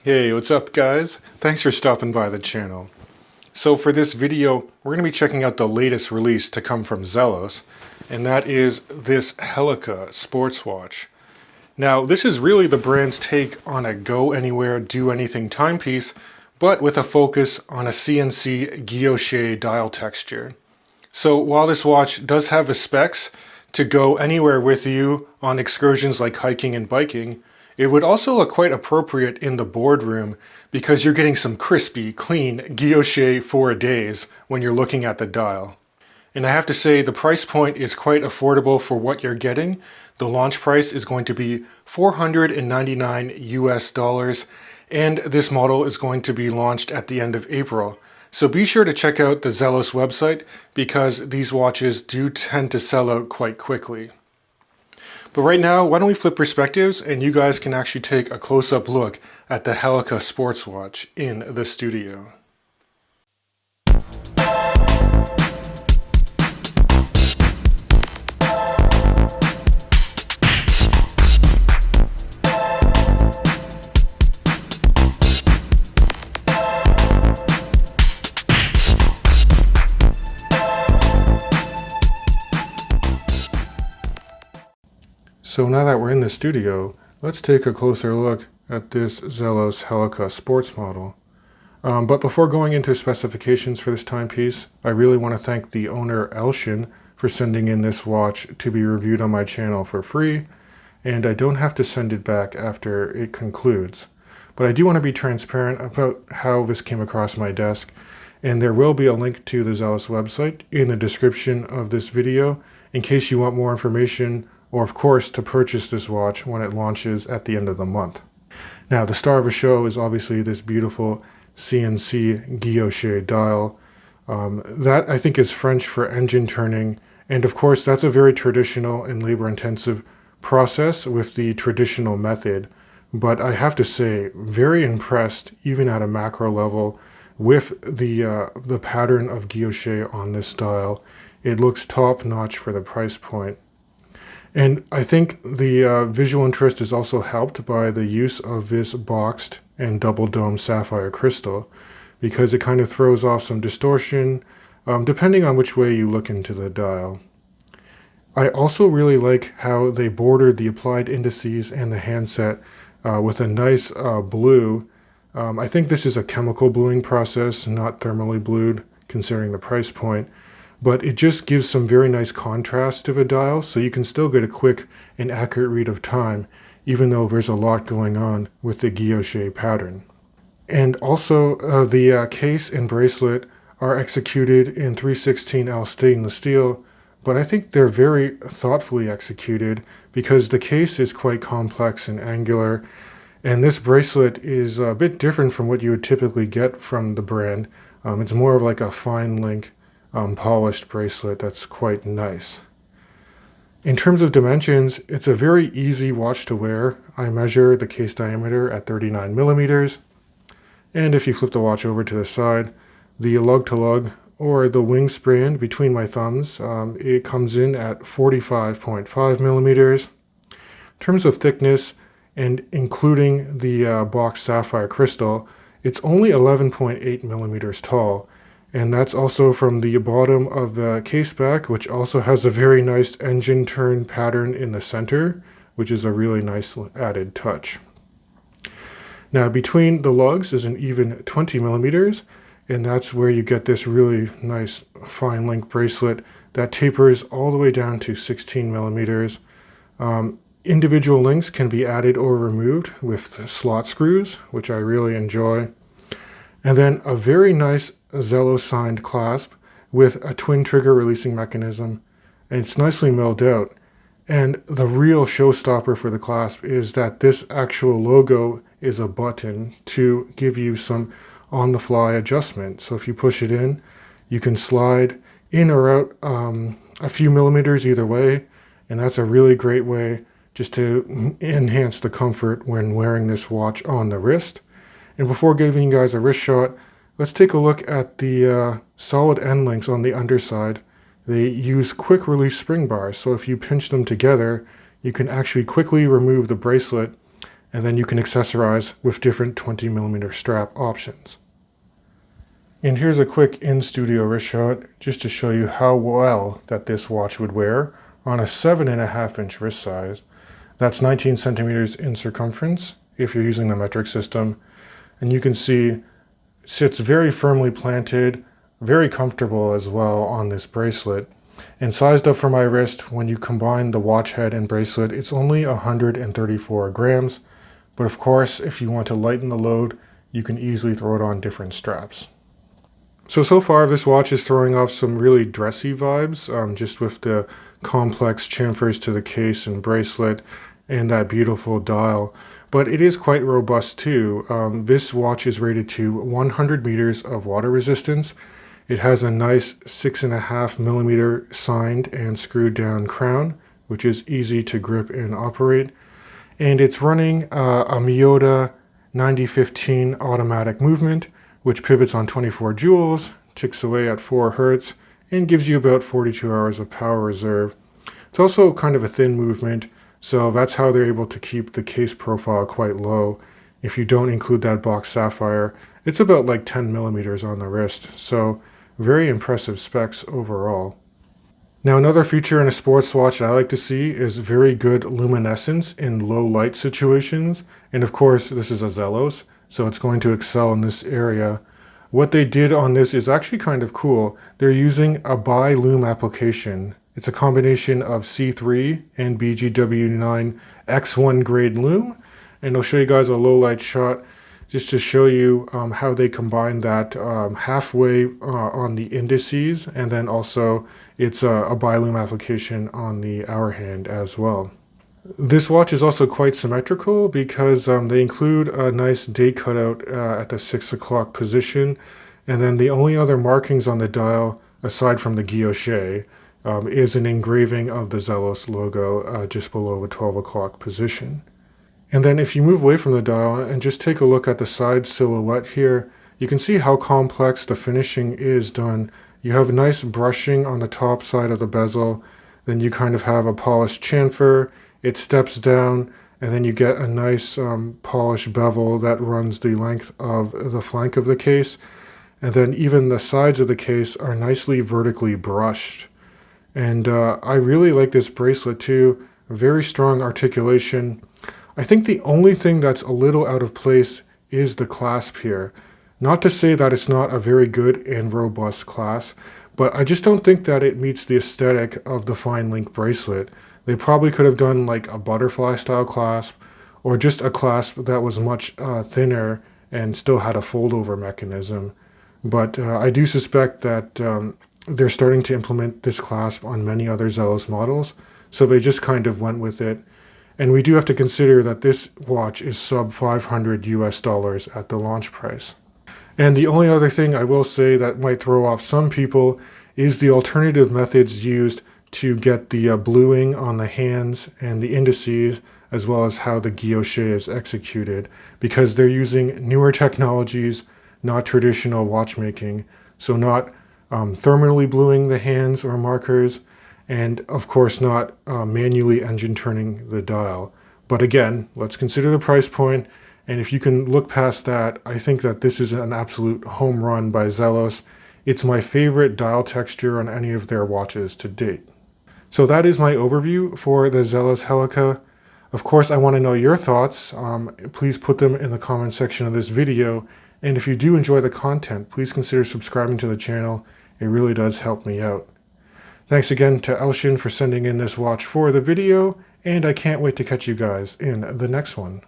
Hey, what's up guys? Thanks for stopping by the channel. So for this video, we're going to be checking out the latest release to come from Zelos, and that is this Helica sports watch. Now, this is really the brand's take on a go anywhere, do anything timepiece, but with a focus on a CNC guilloche dial texture. So while this watch does have the specs to go anywhere with you on excursions like hiking and biking, it would also look quite appropriate in the boardroom because you're getting some crispy, clean guilloche for days when you're looking at the dial. And I have to say the price point is quite affordable for what you're getting. The launch price is going to be $499 US, and this model is going to be launched at the end of April. So be sure to check out the Zelos website because these watches do tend to sell out quite quickly. But right now, why don't we flip perspectives and you guys can actually take a close-up look at the Helica sports watch in the studio. So now that we're in the studio, let's take a closer look at this Zelos Helica sports model. But before going into specifications for this timepiece, I really want to thank the owner Elshin for sending in this watch to be reviewed on my channel for free, and I don't have to send it back after it concludes. But I do want to be transparent about how this came across my desk, and there will be a link to the Zelos website in the description of this video in case you want more information, or of course to purchase this watch when it launches at the end of the month. Now the star of the show is obviously this beautiful CNC guilloche dial. That I think is French for engine turning, and of course that's a very traditional and labor intensive process with the traditional method. But I have to say, very impressed even at a macro level with the pattern of guilloche on this dial. It looks top notch for the price point. And I think the visual interest is also helped by the use of this boxed and double dome sapphire crystal, because it kind of throws off some distortion depending on which way you look into the dial. I also really like how they bordered the applied indices and the handset with a nice blue. I think this is a chemical bluing process, not thermally blued, considering the price point. But it just gives some very nice contrast to the dial, so you can still get a quick and accurate read of time, even though there's a lot going on with the guilloche pattern. And also, the case and bracelet are executed in 316L stainless steel, but I think they're very thoughtfully executed because the case is quite complex and angular, and this bracelet is a bit different from what you would typically get from the brand. It's more of like a fine link polished bracelet that's quite nice. In terms of dimensions, it's a very easy watch to wear. I measure the case diameter at 39 millimeters, and if you flip the watch over to the side, the lug-to-lug or the wingspan between my thumbs, it comes in at 45.5 millimeters. In terms of thickness and including the boxed sapphire crystal, it's only 11.8 millimeters tall. And that's also from the bottom of the case back, which also has a very nice engine turn pattern in the center, which is a really nice added touch. Now between the lugs is an even 20 millimeters, and that's where you get this really nice fine link bracelet that tapers all the way down to 16 millimeters. Individual links can be added or removed with slot screws, which I really enjoy. And then a very nice Zelos signed clasp with a twin trigger releasing mechanism, and it's nicely milled out. And the real showstopper for the clasp is that this actual logo is a button to give you some on-the-fly adjustment. So if you push it in, you can slide in or out a few millimeters either way, and that's a really great way just to enhance the comfort when wearing this watch on the wrist. And before giving you guys a wrist shot, let's take a look at the solid end links on the underside. They use quick release spring bars, so if you pinch them together, you can actually quickly remove the bracelet and then you can accessorize with different 20mm strap options. And here's a quick in-studio wrist shot just to show you how well that this watch would wear on a 7.5-inch wrist size. That's 19 centimeters in circumference if you're using the metric system. And you can see it sits very firmly planted, very comfortable as well on this bracelet. And sized up for my wrist, when you combine the watch head and bracelet, it's only 134 grams. But of course, if you want to lighten the load, you can easily throw it on different straps. So far this watch is throwing off some really dressy vibes, just with the complex chamfers to the case and bracelet and that beautiful dial. But it is quite robust too. This watch is rated to 100 meters of water resistance. It has a nice 6.5mm signed and screwed down crown, which is easy to grip and operate. And it's running a Miyota 9015 automatic movement, which pivots on 24 joules, ticks away at 4 hertz, and gives you about 42 hours of power reserve. It's also kind of a thin movement, so that's how they're able to keep the case profile quite low. If you don't include that box sapphire, it's about like 10mm on the wrist, so very impressive specs overall. Now another feature in a sports watch I like to see is very good luminescence in low light situations, and of course this is a Zelos, so it's going to excel in this area. What they did on this is actually kind of cool. They're using a bi-lume application. It's a combination of C3 and BGW9 X1 grade lume, and I'll show you guys a low light shot just to show you how they combine that halfway on the indices, and then also it's a bi-lume application on the hour hand as well. This watch is also quite symmetrical because they include a nice day cutout at the 6 o'clock position, and then the only other markings on the dial, aside from the guilloche, is an engraving of the Zelos logo just below the 12 o'clock position. And then if you move away from the dial and just take a look at the side silhouette here, you can see how complex the finishing is done. You have nice brushing on the top side of the bezel, then you kind of have a polished chamfer. It steps down, and then you get a nice polished bevel that runs the length of the flank of the case. And then even the sides of the case are nicely vertically brushed. And I really like this bracelet too. Very strong articulation. I think the only thing that's a little out of place is the clasp here. Not to say that it's not a very good and robust clasp, but I just don't think that it meets the aesthetic of the fine link bracelet. They probably could have done like a butterfly style clasp, or just a clasp that was much thinner and still had a fold over mechanism. But I do suspect that they're starting to implement this clasp on many other Zelos models, so they just kind of went with it. And we do have to consider that this watch is sub $500 US at the launch price. And the only other thing I will say that might throw off some people is the alternative methods used to get the bluing on the hands and the indices, as well as how the guilloche is executed, because they're using newer technologies, not traditional watchmaking, so not thermally bluing the hands or markers, and of course not manually engine turning the dial. But again, let's consider the price point, and if you can look past that, I think that this is an absolute home run by Zelos. It's my favorite dial texture on any of their watches to date. So that is my overview for the Zelos Helica. Of course, I want to know your thoughts. Please put them in the comment section of this video. And if you do enjoy the content, please consider subscribing to the channel. It really does help me out. Thanks again to Elshin for sending in this watch for the video, and I can't wait to catch you guys in the next one.